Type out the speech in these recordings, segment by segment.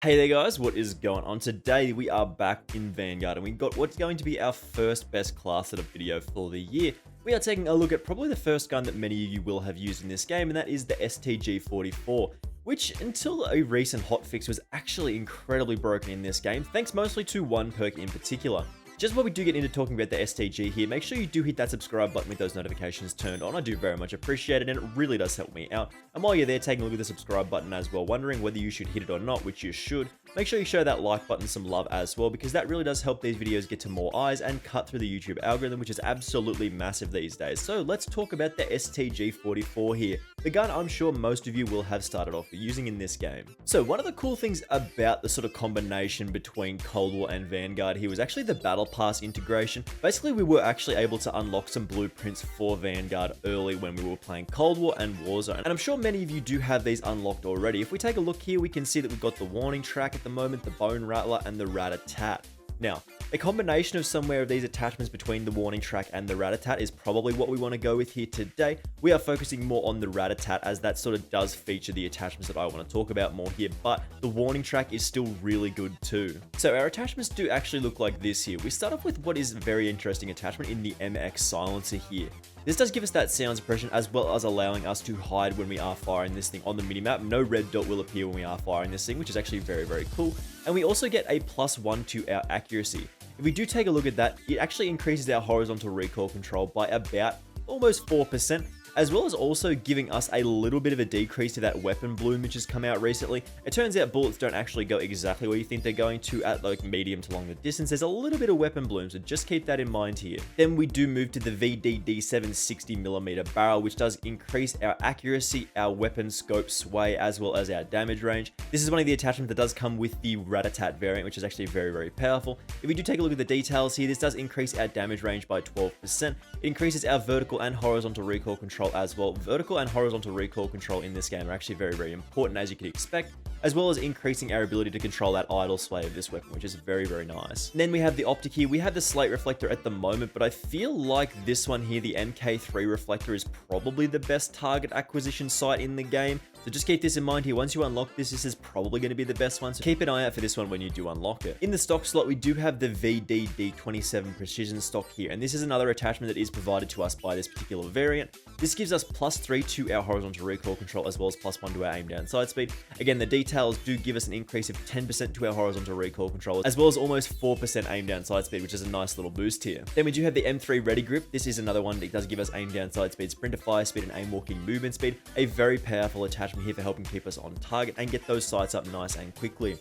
Hey there guys, what is going on? Today we are back in Vanguard and we got what's going to be our first best class setup video for the year. We are taking a look at probably the first gun that many of you will have used in this game, and that is the STG-44, which until a recent hotfix was actually incredibly broken in this game, thanks mostly to one perk in particular. Just before we do get into talking about the STG here, make sure you do hit that subscribe button with those notifications turned on. I do very much appreciate it and it really does help me out. And while you're there taking a look at the subscribe button as well, wondering whether you should hit it or not, which you should, make sure you show that like button some love as well, because that really does help these videos get to more eyes and cut through the YouTube algorithm, which is absolutely massive these days. So let's talk about the STG-44 here, the gun I'm sure most of you will have started off using in this game. So one of the cool things about the sort of combination between Cold War and Vanguard here was actually the Battle Pass integration. Basically, we were actually able to unlock some blueprints for Vanguard early when we were playing Cold War and Warzone. And I'm sure many of you do have these unlocked already. If we take a look here, we can see that we've got the warning track at the moment, the bone rattler, and the rat-a-tat. Now, a combination of somewhere of these attachments between the warning track and the rat-a-tat is probably what we want to go with here today. We are focusing more on the rat-a-tat, as that sort of does feature the attachments that I want to talk about more here, but the warning track is still really good too. So our attachments do actually look like this here. We start off with what is a very interesting attachment in the MX silencer here. This does give us that sound suppression, as well as allowing us to hide when we are firing this thing on the minimap. No red dot will appear when we are firing this thing, which is actually very, very cool. And we also get a +1 to our accuracy. If we do take a look at that, it actually increases our horizontal recoil control by about almost 4%, as well as also giving us a little bit of a decrease to that weapon bloom which has come out recently. It turns out bullets don't actually go exactly where you think they're going to at like medium to longer distance. There's a little bit of weapon bloom, so just keep that in mind here. Then we do move to the VDD 760mm barrel, which does increase our accuracy, our weapon scope sway, as well as our damage range. This is one of the attachments that does come with the rat-a-tat variant, which is actually very, very powerful. If we do take a look at the details here, this does increase our damage range by 12%. It increases our vertical and horizontal recoil control as well. Vertical and horizontal recoil control in this game are actually very, very important, as you could expect, as well as increasing our ability to control that idle sway of this weapon, which is very, very nice. And then we have the optic here. We have the slate reflector at the moment, but I feel like this one here, the MK3 reflector, is probably the best target acquisition sight in the game. So just keep this in mind here. Once you unlock this, this is probably going to be the best one. So keep an eye out for this one when you do unlock it. In the stock slot, we do have the VDD27 precision stock here. And this is another attachment that is provided to us by this particular variant. This gives us +3 to our horizontal recoil control, as well as +1 to our aim down sight speed. Again, the details do give us an increase of 10% to our horizontal recoil control, as well as almost 4% aim down sight speed, which is a nice little boost here. Then we do have the M3 Ready Grip. This is another one that does give us aim down sight speed, sprinter fire speed, and aim walking movement speed. A very powerful attachment here for helping keep us on target and get those sights up nice and quickly.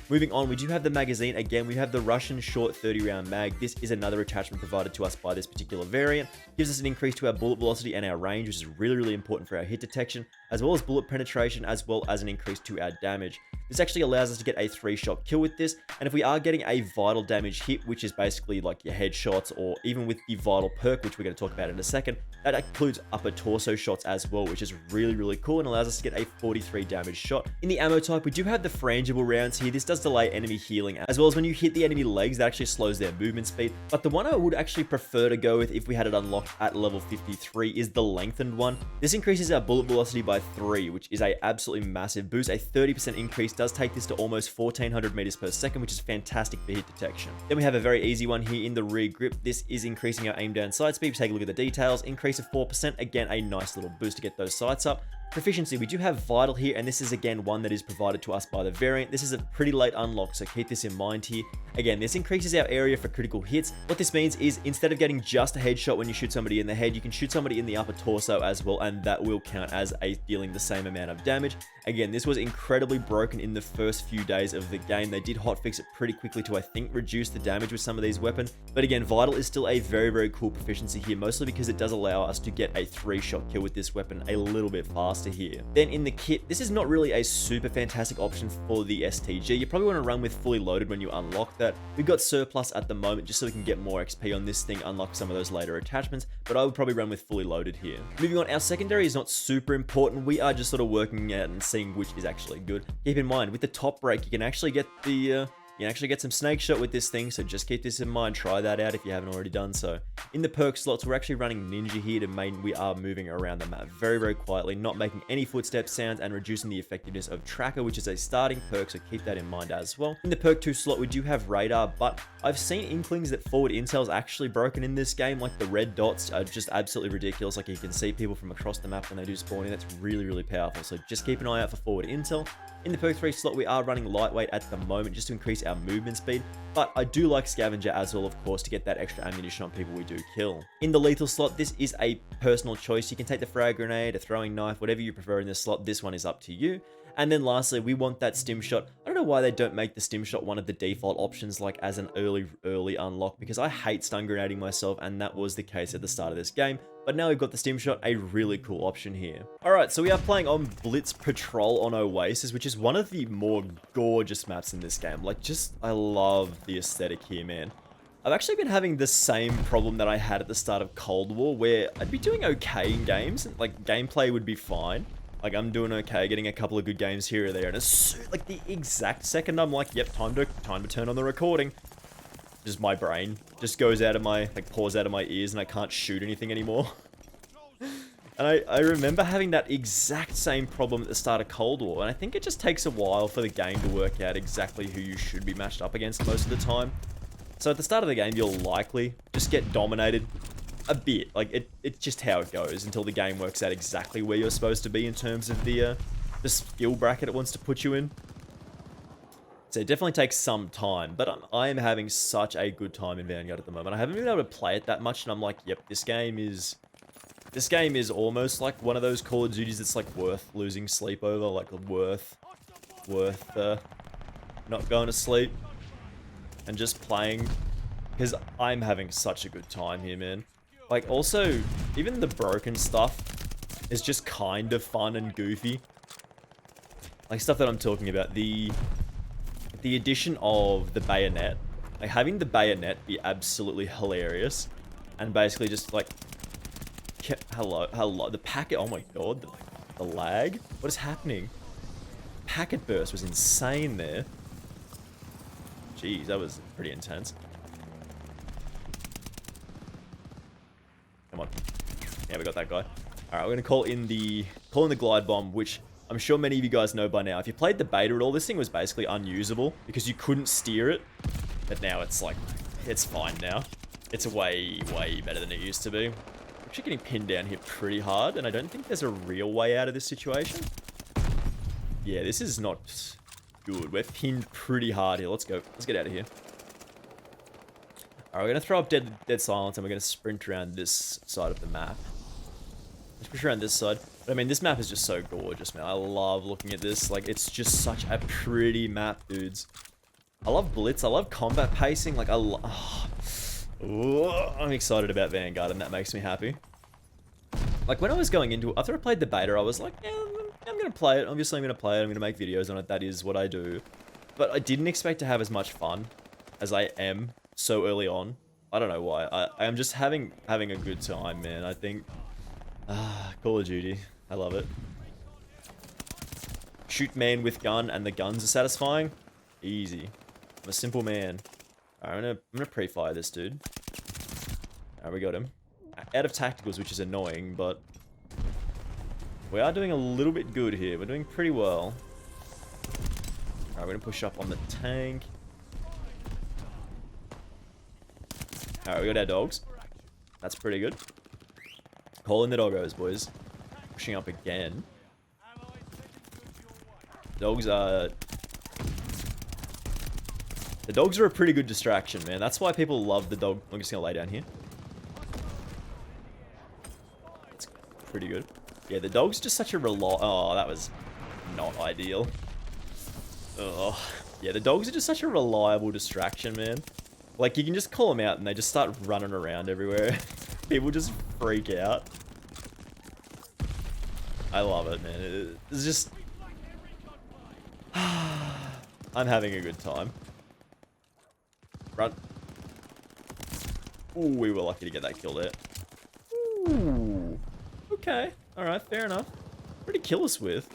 Moving on, we do have the magazine. Again, we have the Russian short 30 round mag. This is another attachment provided to us by this particular variant. Gives us an increase to our bullet velocity and our range, which is really, really important for our hit detection, as well as bullet penetration, as well as an increase to our damage. This actually allows us to get a 3-shot kill with this, and if we are getting a vital damage hit, which is basically like your headshots, or even with the vital perk, which we're going to talk about in a second, that includes upper torso shots as well, which is really, really cool and allows us to get a 43 damage shot. In the ammo type, we do have the frangible rounds here. This does delay enemy healing, as well as when you hit the enemy legs, that actually slows their movement speed. But the one I would actually prefer to go with if we had it unlocked at level 53 is the lengthened one. This increases our bullet velocity by 3, which is a absolutely massive boost. A 30% increase does take this to almost 1400 meters per second, which is fantastic for hit detection. Then we have a very easy one here in the rear grip. This is increasing our aim down sight speed. Take a look at the details. Increase of 4%. Again, a nice little boost to get those sights up. Proficiency, we do have Vital here, and this is again one that is provided to us by the variant. This is a pretty late unlock, so keep this in mind here. Again, this increases our area for critical hits. What this means is instead of getting just a headshot when you shoot somebody in the head, you can shoot somebody in the upper torso as well, and that will count as dealing the same amount of damage. Again, this was incredibly broken in the first few days of the game. They did hotfix it pretty quickly to, I think, reduce the damage with some of these weapons. But again, Vital is still a very, very cool proficiency here, mostly because it does allow us to get a 3-shot kill with this weapon a little bit faster here. Then in the kit, this is not really a super fantastic option for the STG. You probably want to run with fully loaded when you unlock that. We've got surplus at the moment just so we can get more XP on this thing, unlock some of those later attachments, but I would probably run with fully loaded here. Moving on, our secondary is not super important. We are just sort of working out and seeing which is actually good. Keep in mind, with the top break, you can actually get the You can actually get some snake shot with this thing, so just keep this in mind. Try that out if you haven't already done so. In the perk slots, we're actually running Ninja here to mean we are moving around the map very, very quietly, not making any footstep sounds, and reducing the effectiveness of Tracker, which is a starting perk, so keep that in mind as well. In the perk 2 slot, we do have Radar, but I've seen inklings that forward intel is actually broken in this game. Like, the red dots are just absolutely ridiculous. Like, you can see people from across the map when they do spawn in. That's really, really powerful, so just keep an eye out for forward intel. In the perk 3 slot, we are running Lightweight at the moment just to increase our movement speed, but I do like Scavenger as well, of course, to get that extra ammunition on people we do kill. In the lethal slot, this is a personal choice. You can take the frag grenade, a throwing knife, whatever you prefer in this slot. This one is up to you. And then lastly, we want that stim shot. I don't know why they don't make the stim shot one of the default options, like as an early unlock, because I hate stun grenading myself, and that was the case at the start of this game. But now we've got the stim shot, a really cool option here. Alright, so we are playing on Blitz Patrol on Oasis, which is one of the more gorgeous maps in this game. Like, I love the aesthetic here, man. I've actually been having the same problem that I had at the start of Cold War, where I'd be doing okay in games, like gameplay would be fine. Like, I'm doing okay, getting a couple of good games here or there, and as like the exact second I'm like, yep, time to turn on the recording. Just my brain just goes out of my, like, pours out of my ears, and I can't shoot anything anymore. And I remember having that exact same problem at the start of Cold War, and I think it just takes a while for the game to work out exactly who you should be matched up against most of the time. So at the start of the game, you'll likely just get dominated a bit. Like, it's just how it goes until the game works out exactly where you're supposed to be in terms of the skill bracket it wants to put you in. So it definitely takes some time, but I am having such a good time in Vanguard at the moment. I haven't been able to play it that much, and I'm like, yep, this game is almost like one of those Call of Duties that's like worth losing sleep over, like worth not going to sleep and just playing, because I'm having such a good time here, man. Like, also, even the broken stuff is just kind of fun and goofy. Like, stuff that I'm talking about, the addition of the bayonet, like having the bayonet be absolutely hilarious, and basically just like, hello, the packet, oh my god, the lag, what is happening? Packet burst was insane there. Jeez, that was pretty intense. Come on. Yeah, we got that guy. Alright, we're gonna call in the glide bomb, which I'm sure many of you guys know by now. If you played the beta at all, this thing was basically unusable because you couldn't steer it. But now it's like, it's fine now. It's way, way better than it used to be. I'm actually getting pinned down here pretty hard, and I don't think there's a real way out of this situation. Yeah, this is not good. We're pinned pretty hard here. Let's go. Let's get out of here. Alright, we're going to throw up dead silence, and we're going to sprint around this side of the map. Let's push around this side. But I mean, this map is just so gorgeous, man. I love looking at this. Like, it's just such a pretty map, dudes. I love Blitz. I love combat pacing. Like, I'm excited about Vanguard, and that makes me happy. Like, when I was going into it, after I played the beta, I was like, yeah, I'm going to play it. Obviously, I'm going to play it. I'm going to make videos on it. That is what I do. But I didn't expect to have as much fun as I am so early on. I don't know why. I am just having a good time, man. I think... Call of Duty. I love it. Shoot man with gun, and the guns are satisfying. Easy. I'm a simple man. Alright, I'm gonna pre-fire this dude. Alright, we got him. Out of tacticals, which is annoying, but we are doing a little bit good here. We're doing pretty well. Alright, we're gonna push up on the tank. Alright, we got our dogs. That's pretty good. Calling the doggos, boys. Pushing up again. Dogs are... The dogs are a pretty good distraction, man. That's why people love the dog. I'm just gonna lay down here. It's pretty good. Yeah, the dog's just such a Oh, that was not ideal. Oh, yeah, the dogs are just such a reliable distraction, man. Like, you can just call them out and they just start running around everywhere. People just freak out. I love it, man. It's just... I'm having a good time. Run. Ooh, we were lucky to get that kill there. Ooh. Okay. Alright, fair enough. Pretty kill us with.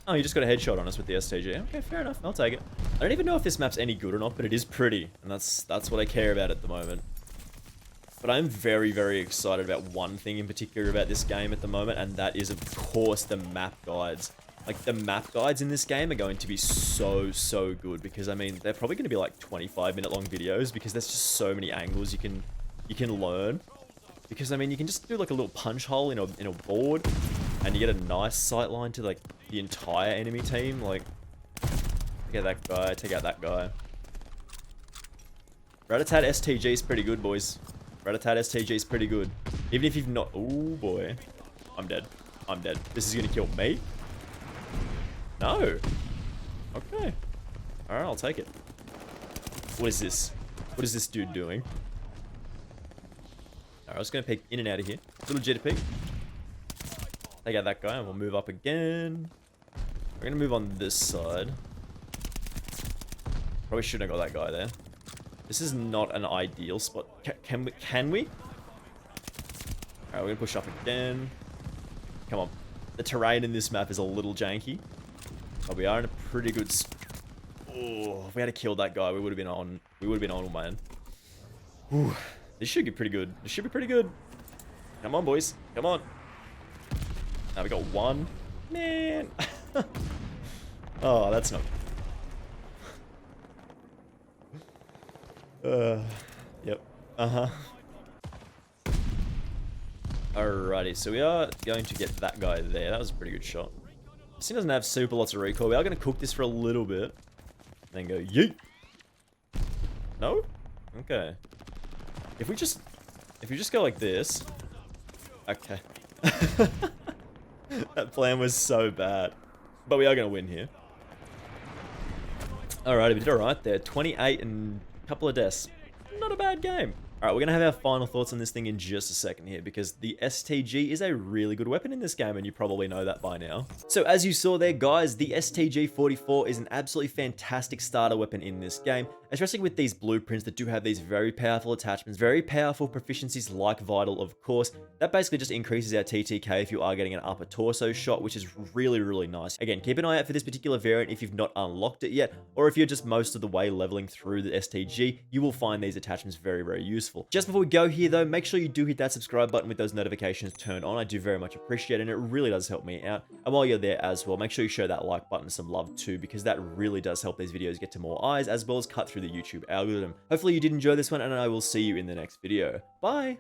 Oh, you just got a headshot on us with the STG. Okay, fair enough. I'll take it. I don't even know if this map's any good or not, but it is pretty. And that's what I care about at the moment. But I'm very, very excited about one thing in particular about this game at the moment, and that is, of course, the map guides. Like, the map guides in this game are going to be so, so good, because, I mean, they're probably going to be, like, 25-minute-long videos, because there's just so many angles you can learn. Because, I mean, you can just do, like, a little punch hole in a board, and you get a nice sight line to, like, the entire enemy team. Like, get that guy, take out that guy. Rat-a-tat STG is pretty good, boys. Rat-a-tat STG is pretty good. Even if you've not... Oh, boy. I'm dead. I'm dead. This is going to kill me? No. Okay. Alright, I'll take it. What is this? What is this dude doing? Alright, I was going to peek in and out of here. Little jitter peek. Take out that guy and we'll move up again. We're going to move on this side. Probably shouldn't have got that guy there. This is not an ideal spot. Can we? Alright, we're going to push up again. Come on. The terrain in this map is a little janky. But we are in a pretty good oh, if we had to kill that guy, we would have been on. We would have been on, man. Whew. This should be pretty good. This should be pretty good. Come on, boys. Come on. Now we got one. Man. Oh, that's not... Yep. Uh-huh. Alrighty, so we are going to get that guy there. That was a pretty good shot. This thing doesn't have super lots of recoil. We are going to cook this for a little bit. Then go, yeet. No? Okay. If we just go like this... Okay. That plan was so bad. But we are going to win here. Alright, we did alright there. 28 and a couple of deaths. Not a bad game. Alright, we're going to have our final thoughts on this thing in just a second here, because the STG is a really good weapon in this game, and you probably know that by now. So as you saw there, guys, the STG-44 is an absolutely fantastic starter weapon in this game, especially with these blueprints that do have these very powerful attachments, very powerful proficiencies like Vital, of course. That basically just increases our TTK if you are getting an upper torso shot, which is really, really nice. Again, keep an eye out for this particular variant if you've not unlocked it yet, or if you're just most of the way leveling through the STG, you will find these attachments very, very useful. Just before we go here though, make sure you do hit that subscribe button with those notifications turned on. I do very much appreciate it, and it really does help me out. And while you're there as well, make sure you show that like button some love too, because that really does help these videos get to more eyes, as well as cut through the YouTube algorithm. Hopefully you did enjoy this one, and I will see you in the next video. Bye!